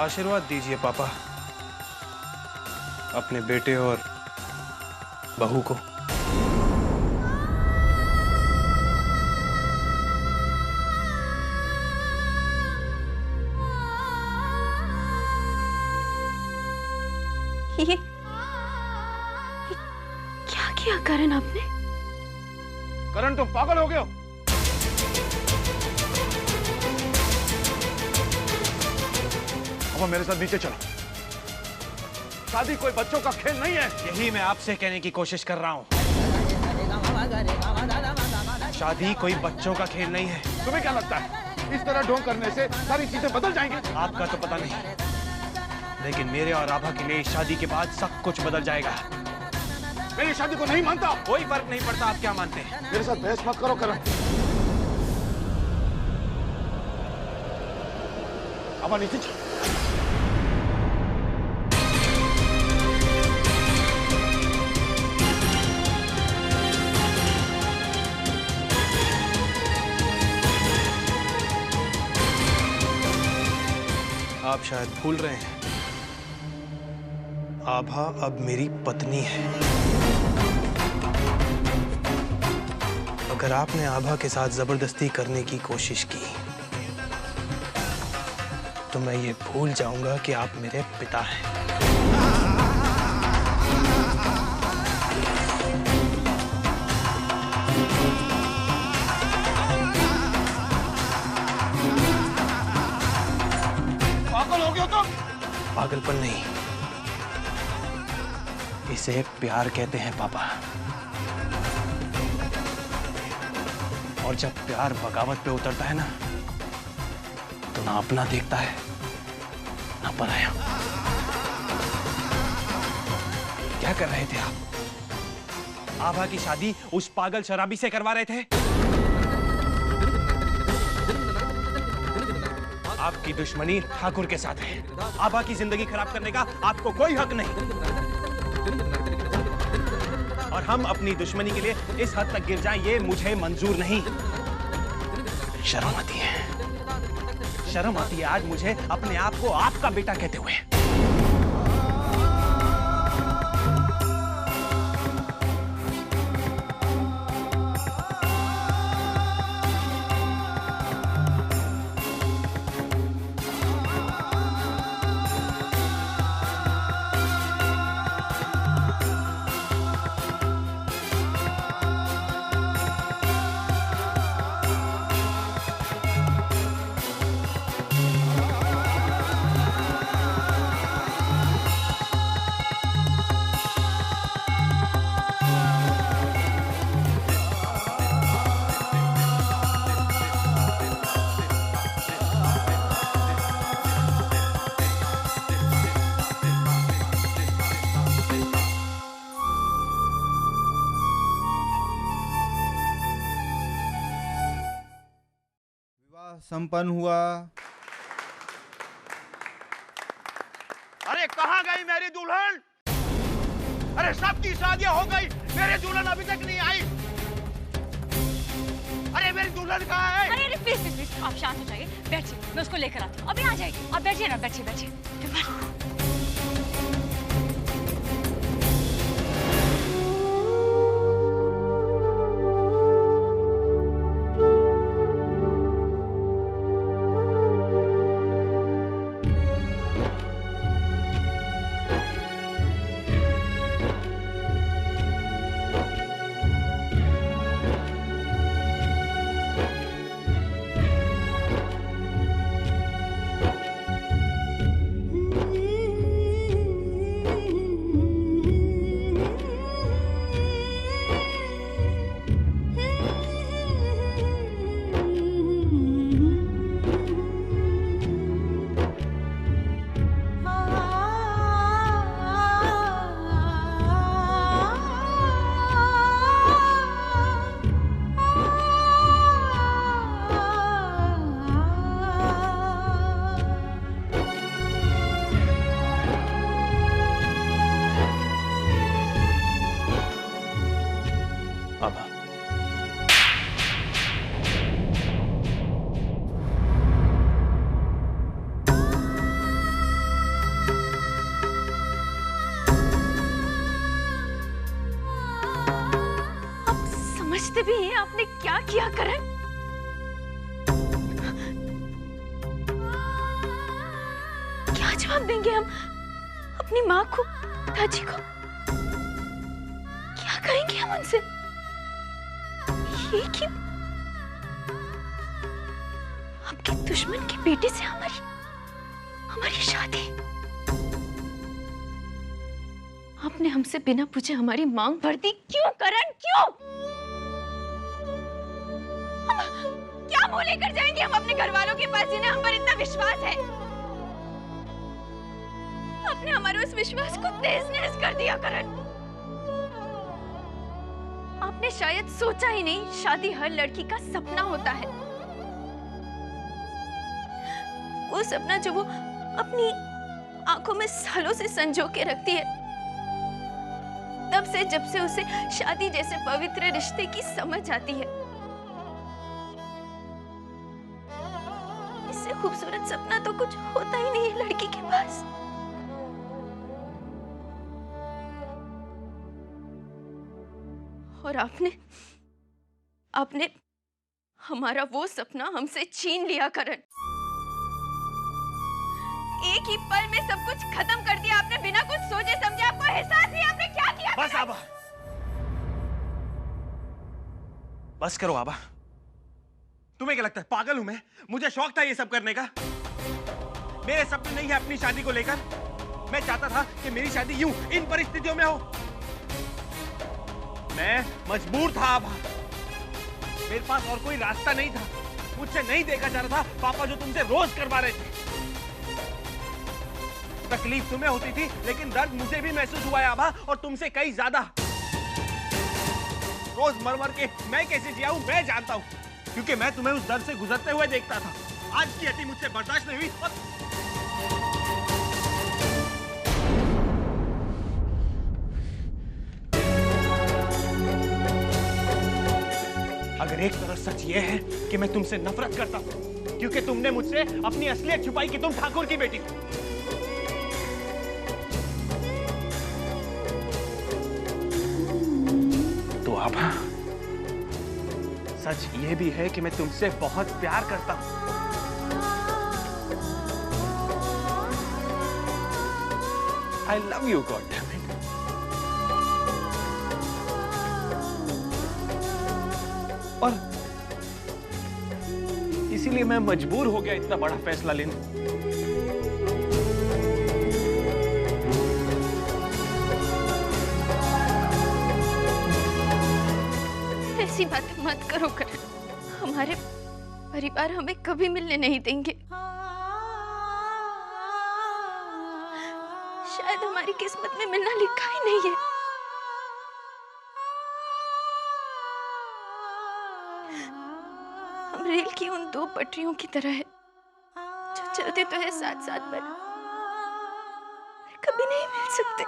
आशीर्वाद दीजिए पापा अपने बेटे और बहू को। ये क्या किया करण आपने? करण तुम पागल हो गए हो? अब मेरे साथ नीचे चलो। शादी कोई बच्चों का खेल नहीं है। यही मैं आपसे कहने की कोशिश कर रहा हूँ। शादी कोई बच्चों का खेल नहीं है। तुम्हें क्या लगता है इस तरह ढोंग करने से सारी चीजें बदल जाएंगी? आपका तो पता नहीं, लेकिन मेरे और आभा के लिए शादी के बाद सब कुछ बदल जाएगा। मेरी शादी को नहीं मानता? कोई फर्क नहीं पड़ता आप क्या मानते हैं। मेरे साथ बहस मत करो करण। आभा नीचे चलो। आप शायद भूल रहे हैं, आभा अब मेरी पत्नी है। अगर आपने आभा के साथ जबरदस्ती करने की कोशिश की तो मैं ये भूल जाऊंगा कि आप मेरे पिता हैं। पागल हो गए हो तुम? पागलपन नहीं, इसे प्यार कहते हैं पापा। और जब प्यार बगावत पे उतरता है ना, तो ना अपना देखता है ना पराया। क्या कर रहे थे आप? आभा की शादी उस पागल शराबी से करवा रहे थे। आपकी दुश्मनी ठाकुर के साथ है। आभा की जिंदगी खराब करने का आपको कोई हक नहीं। और हम अपनी दुश्मनी के लिए इस हद तक गिर जाएं, ये मुझे मंजूर नहीं। शर्म आती है, शर्म आती है आज मुझे अपने आप को आपका बेटा कहते हुए। संपन्न हुआ। अरे कहाँ गई मेरी दुल्हन? अरे सबकी शादियां हो गई, मेरी दुल्हन अभी तक नहीं आई। अरे मेरी दुल्हन कहाँ है? अरे प्लीज प्लीज प्लीज आप शांत हो जाइए, बैठिए, मैं उसको लेकर आती हूँ। अभी आ जाएगी, आप बैठिए ना, बैठिए बैठिए। समझते भी हैं आपने क्या किया करण? क्या जवाब देंगे हम अपनी माँ को, पिताजी को? क्या करेंगे हम उनसे? ये क्यों? आपके दुश्मन के बेटे से हमारी शादी? आपने हमसे बिना पूछे हमारी मांग भर दी। क्यों करण, क्यों? हम क्या मुंह लेकर जाएंगे हम अपने घर वालों के पास जिन्हें हम पर इतना विश्वास है? आपने हमारे उस विश्वास को तहस-नहस कर दिया करण। आपने शायद सोचा ही नहीं, शादी हर लड़की का सपना होता है। वो सपना जो वो अपनी आंखों में सालों से संजो के रखती है, तब से जब से उसे शादी जैसे पवित्र रिश्ते की समझ आती है। इससे खूबसूरत सपना तो कुछ होता ही नहीं है लड़की के पास। और आपने हमारा वो सपना हमसे छीन लिया करण। एक ही पल में सब कुछ खत्म कर दिया आपने, बिना कुछ सोचे समझे। आपको एहसास नहीं आपने क्या किया? बस आबा, बस करो आबा। तुम्हें क्या लगता है पागल हूं मैं? मुझे शौक था ये सब करने का। मेरे सपने नहीं है अपनी शादी को लेकर। मैं चाहता था कि मेरी शादी यूं इन परिस्थितियों में हो। मैं मजबूर था आबा, मेरे पास और कोई रास्ता नहीं था। मुझसे नहीं देखा जा रहा था पापा जो तुमसे रोज करवा रहे थे। तकलीफ तुम्हें होती थी, लेकिन दर्द मुझे भी महसूस हुआ है आबा, और तुमसे कई ज्यादा। रोज मर मर के मैं कैसे जिया हूं मैं जानता हूं, क्योंकि मैं तुम्हें उस दर्द से गुजरते हुए देखता था। आज की हड्डी मुझसे बर्दाश्त नहीं हुई। और अगर एक तरफ सच ये है कि मैं तुमसे नफरत करता हूं क्योंकि तुमने मुझसे अपनी असलियत छुपाई कि तुम ठाकुर की बेटी हो, तो आभा सच ये भी है कि मैं तुमसे बहुत प्यार करता हूं। I love you, God damn it. और इसीलिए मैं मजबूर हो गया इतना बड़ा फैसला लेने। ऐसी बातें मत करो करण। हमारे परिवार हमें कभी मिलने नहीं देंगे। शायद हमारी किस्मत में मिलना लिखा ही नहीं है। हम रेल की उन दो पटरियों की तरह है जो चलते तो है साथ साथ पर कभी नहीं मिल सकते।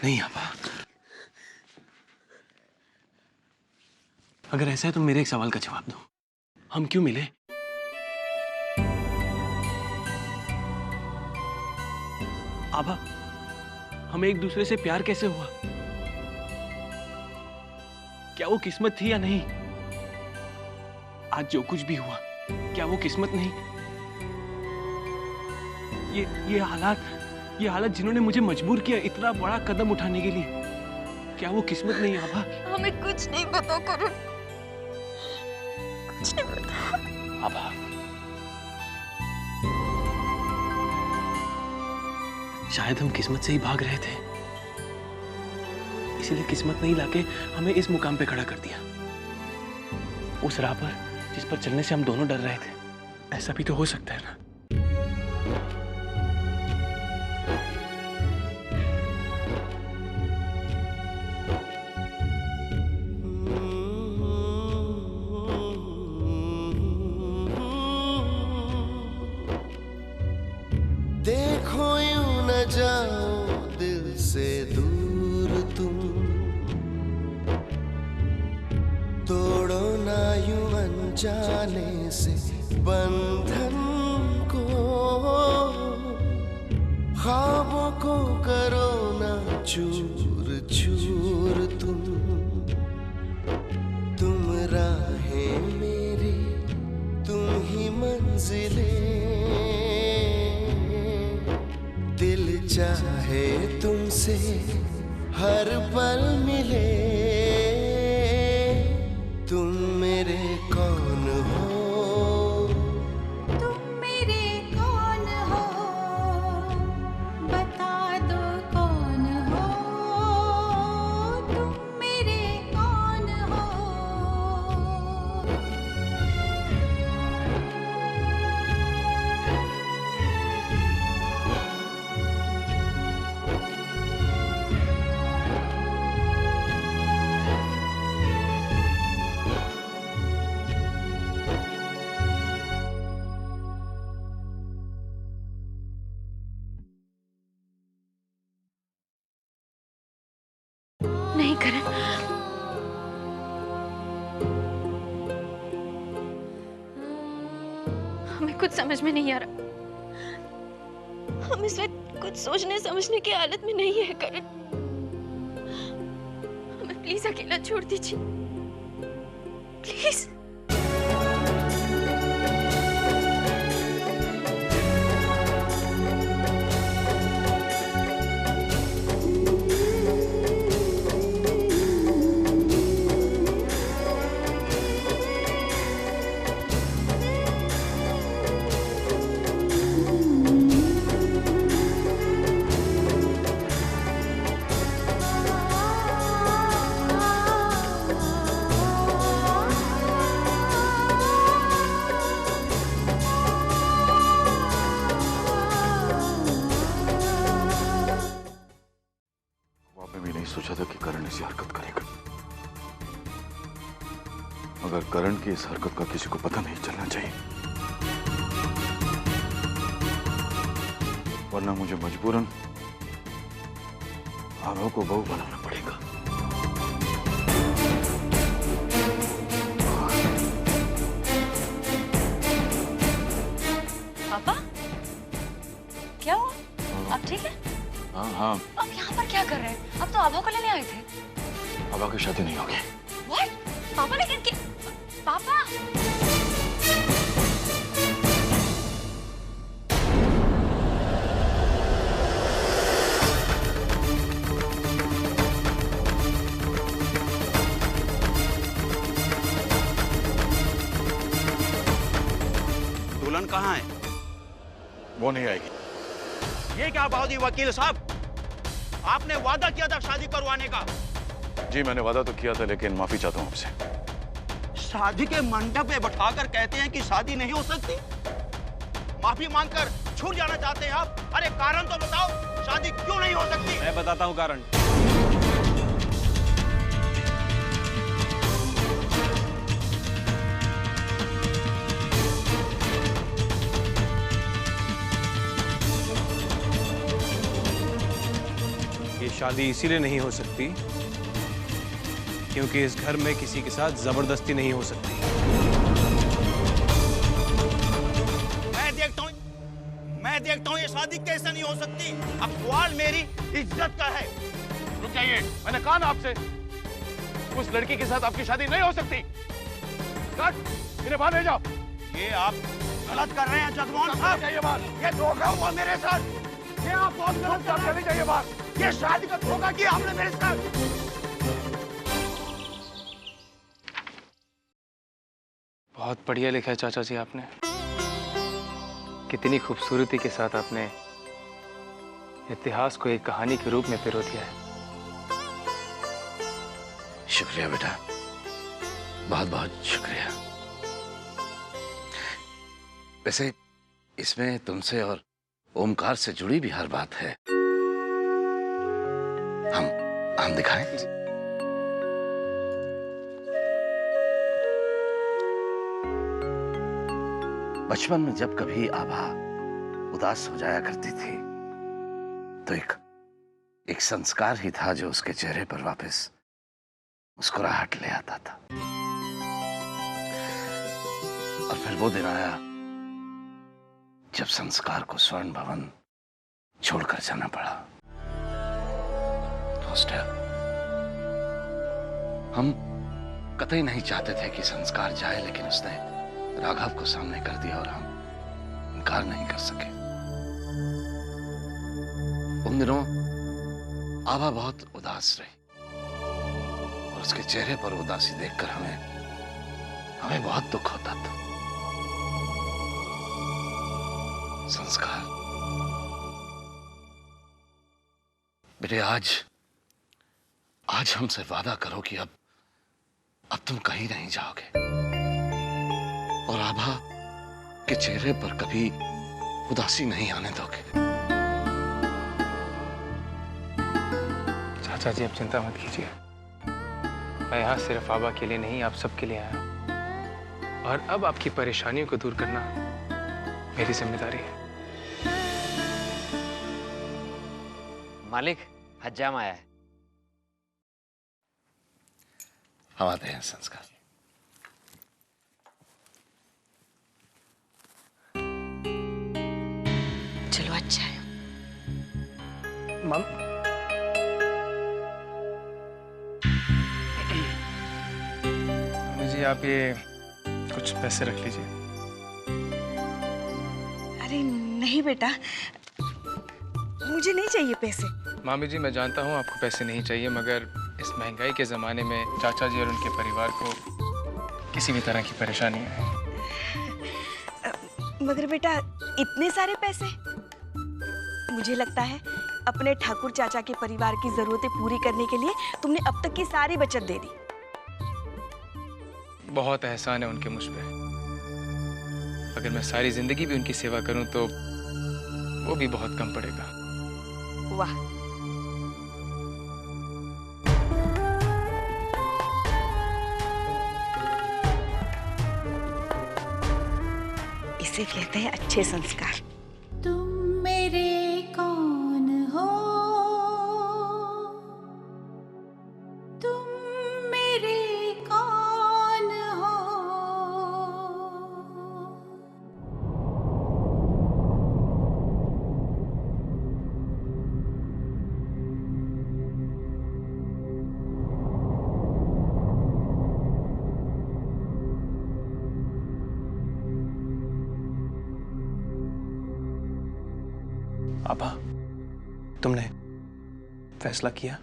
नहीं आबा, अगर ऐसा है तो मेरे एक सवाल का जवाब दो। हम क्यों मिले? आबा, हमें एक दूसरे से प्यार कैसे हुआ? क्या वो किस्मत थी या नहीं? आज जो कुछ भी हुआ, क्या वो किस्मत नहीं? ये हालात जिन्होंने मुझे मजबूर किया इतना बड़ा कदम उठाने के लिए, क्या वो किस्मत नहीं आभा? हमें कुछ नहीं पता करुण, कुछ नहीं पता। आभा, शायद हम किस्मत से ही भाग रहे थे, इसीलिए किस्मत नहीं लाके हमें इस मुकाम पे खड़ा कर दिया, उस राह पर जिस पर चलने से हम दोनों डर रहे थे। ऐसा भी तो हो सकता है ना? देखो यूं न जाओ दिल से दूर तुम, तोड़ो ना यूं अनजाने से बंधन को, ख्वाबों को करो ना चूर चूर तुम राहें मेरी, तुम ही मंजिलें। दिल चाहे तुमसे हर पल मिले, तुम मेरे कौन हो? तुम मेरे कौन हो? बता दो कौन हो? तुम मेरे कौन हो? नहीं करण, हमें कुछ समझ में नहीं आ रहा। हम इस वक्त कुछ सोचने समझने की हालत में नहीं है करण। हमें प्लीज अकेला छोड़ दीजिए, प्लीज। सोचा था कि करण ऐसी हरकत करेगा, मगर करण की इस हरकत का किसी को पता नहीं चलना चाहिए, वरना मुझे मजबूरन आभा को बहू बनाना पड़ेगा। पापा, क्या हुआ? आप ठीक है? हाँ हाँ। आप यहाँ पर क्या कर रहे हैं? आप तो आभा को लेने आए थे। आभा की शादी नहीं होगी। What? पापा लेकिन पापा। दुल्हन कहाँ है? वो नहीं आएगी। ये क्या बात हुई वकील साहब? आपने वादा किया था शादी करवाने का। जी मैंने वादा तो किया था, लेकिन माफी चाहता हूँ आपसे। शादी के मंडप पे बैठाकर कहते हैं कि शादी नहीं हो सकती, माफी मांगकर छूट जाना चाहते हैं आप। अरे कारण तो बताओ, शादी क्यों नहीं हो सकती? मैं बताता हूँ कारण। ये शादी इसीलिए नहीं हो सकती क्योंकि इस घर में किसी के साथ जबरदस्ती नहीं हो सकती। मैं देखता हूँ ये शादी कैसे नहीं हो सकती। अब सवाल मेरी इज्जत का है। रुक जाइए, मैंने कहा ना आपसे, उस लड़की के साथ आपकी शादी नहीं हो सकती। इन्हें बाहर ले जाओ। ये आप गलत कर रहे हैं जगमोहन साहब। ये धोखा हुआ मेरे साथ। ये आप बहुत गलत कर रहे हैं। चले जाइए बाहर। ये शादी का धोखा किया हमने मेरे साथ। बहुत बढ़िया लिखा है चाचा जी आपने। कितनी खूबसूरती के साथ आपने इतिहास को एक कहानी के रूप में पिरो दिया है। शुक्रिया बेटा, बहुत बहुत शुक्रिया। वैसे इसमें तुमसे और ओमकार से जुड़ी भी हर बात है। हम दिखाएं? बचपन में जब कभी आभा उदास हो जाया करती थी तो एक संस्कार ही था जो उसके चेहरे पर वापस मुस्कुराहट ले आता था। और फिर वो दिन आया जब संस्कार को स्वर्ण भवन छोड़कर जाना पड़ा। हॉस्टल हम कतई नहीं चाहते थे कि संस्कार जाए, लेकिन उसने राघव को सामने कर दिया और हम इनकार नहीं कर सके। उन दिनों आभा बहुत उदास रही और उसके चेहरे पर उदासी देखकर हमें बहुत दुख होता था। संस्कार बेटे, आज हमसे वादा करो कि अब तुम कहीं नहीं जाओगे और आभा के चेहरे पर कभी उदासी नहीं आने दोगे। चाचा जी, आप चिंता मत कीजिए। मैं यहाँ सिर्फ आभा के लिए नहीं, आप सबके लिए आया हूँ। और अब आपकी परेशानियों को दूर करना मेरी जिम्मेदारी है। मालिक, हज्जाम आया है। हम आते हैं संस्कार। चलो, अच्छा है। मम, जी आप ये कुछ पैसे रख लीजिए। अरे नहीं बेटा, मुझे नहीं चाहिए पैसे। मामी जी, मैं जानता हूँ आपको पैसे नहीं चाहिए, मगर इस महंगाई के ज़माने में चाचा जी और उनके परिवार को किसी भी तरह की परेशानी है। मगर बेटा, इतने सारे पैसे? मुझे लगता है अपने ठाकुर चाचा के परिवार की जरूरतें पूरी करने के लिए तुमने अब तक की सारी बचत दे दी। बहुत एहसान है उनके मुझ पे। अगर मैं सारी जिंदगी भी उनकी सेवा करूं तो वो भी बहुत कम पड़ेगा। वाह, इसे कहते हैं अच्छे संस्कार। तुम मेरे कौन हो, तुम मेरे कौन हो। आभा, तुमने फैसला किया?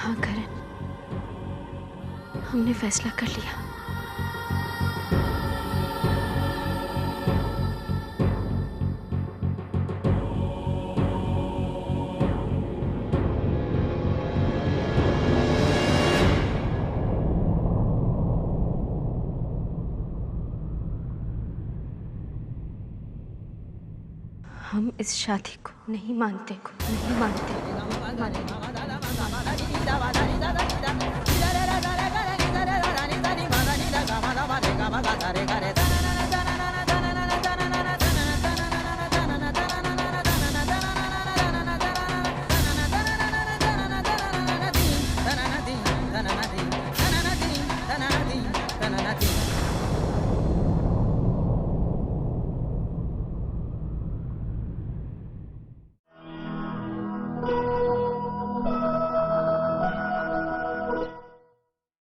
हाँ करण, हमने फैसला कर लिया। हम इस शादी को नहीं मानते, नहीं मानते।